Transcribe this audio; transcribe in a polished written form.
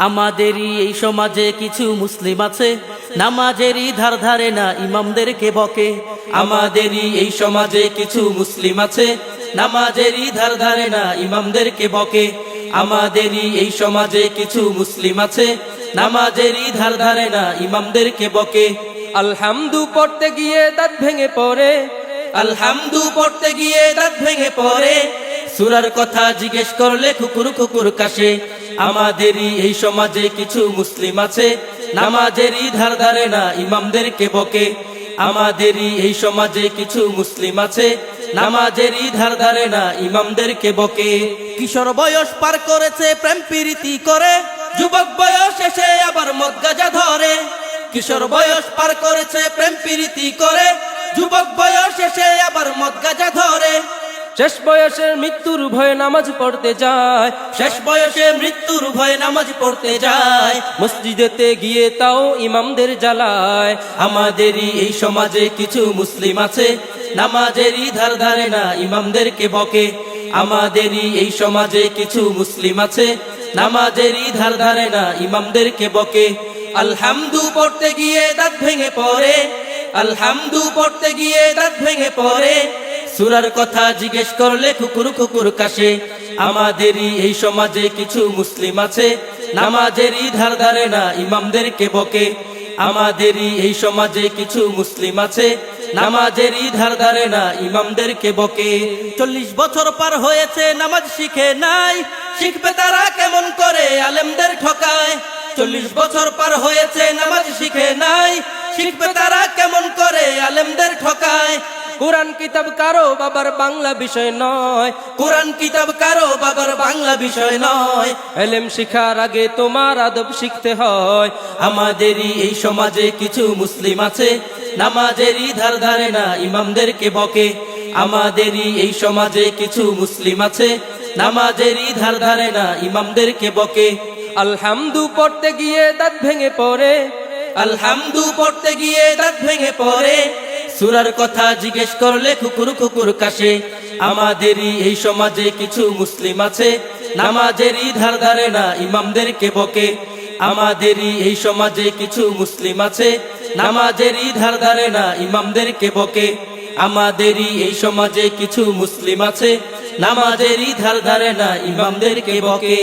আমাদেরই এই সমাজে কিছু মুসলিম আছে, নামাজেরই ধার ধারে না, ইমামদেরকে বকে। আমাদেরই এই সমাজে কিছু মুসলিম আছে, নামাজেরই ধার ধারে না, ইমামদেরকে বকে। আমাদেরই এই সমাজে কিছু মুসলিম আছে, নামাজেরই ধার ধারে না, ইমামদেরকে বকে। আলহামদু পড়তে গিয়ে দাঁত ভেঙে পড়ে, আলহামদু পড়তে গিয়ে দাঁত ভেঙে পড়ে, সূরার কথা জিজ্ঞেস করলে কুকুর কুকুর কাশে। আমাদেরই এই সমাজে কিছু মুসলিম আছে, নামাজেরই ধার ধারে না, ইমামদেরকে বকে। আমাদেরই এই সমাজে কিছু মুসলিম আছে, নামাজেরই ধার ধারে না, ইমামদেরকে বকে। কিশোর বয়স পার করেছে প্রেম প্রীতি করে, যুবক বয়স এসে আবার মদ গাঁজা ধরে। কিশোর বয়স পার করেছে প্রেম প্রীতি করে, যুবক বয়স এসে আবার মদ গাঁজা ধরে। শেষ বয়সে মৃত্যুর ভয়ে নামাজ পড়তে যায়, শেষ বয়সে মৃত্যুর ভয়ে নামাজ পড়তে যায়, মসজিদেতে গিয়ে তাও ইমামদের জ্বালায়। আমাদেরই এই সমাজে কিছু মুসলিম আছে, নামাজেরই ধার ধারে না, ইমামদেরকে বকে। আমাদেরই এই সমাজে কিছু মুসলিম আছে, নামাজেরই ধার ধারে না, ইমামদেরকে বকে। আলহামদু পড়তে গিয়ে দাঁত ভেঙে পড়ে, আলহামদু পড়তে গিয়ে দাঁত ভেঙে পড়ে, সূরার কথা জিজ্ঞেস করলে কুকুর কুকুর কাশে। আমাদেরই এই সমাজে কিছু মুসলিম আছে, নামাজেরই ধার ধারে না, ইমামদেরকে বকে। আমাদেরই এই সমাজে কিছু মুসলিম আছে, নামাজেরই ধার ধারে না, ইমামদেরকে বকে। 40 বছর পার হয়েছে নামাজ শিখে নাই, শিখবে তারা কেমন করে, আলেমদের ঠকায়। 40 বছর পার হয়েছে নামাজ শিখে নাই, শিখবে তারা কেমন করে, আলেমদের ঠকায়। কোরআন কিতাব কারো বাবার বাংলা বিষয় নয়, কোরআন কিতাব কারো বাবার বাংলা বিষয় নয়, এলেম শিখার আগে তোমার আদব শিখতে হয়। আমাদেরই এই সমাজে কিছু মুসলিম আছে, নামাজেরই ধার ধারে না, ইমামদেরকে বকে। আমাদেরই এই সমাজে কিছু মুসলিম আছে, নামাজেরই ধার ধারে না, ইমামদেরকে বকে। আলহামদু পড়তে গিয়ে দাঁত ভেঙে পড়ে, আলহামদু পড়তে গিয়ে দাঁত ভেঙে পড়ে, সূরার কথা জিজ্ঞেস করলে কুকুর কুকুর কাশে। আমাদেরই এই সমাজে কিছু মুসলিম আছে, নামাজেরই ধার ধারে না, ইমামদেরকে বকে। আমাদেরই এই সমাজে কিছু মুসলিম আছে, নামাজেরই ধার ধারে না, ইমামদেরকে বকে। আমাদেরই এই সমাজে কিছু মুসলিম আছে, নামাজেরই ধার ধারে না, ইমামদেরকে বকে।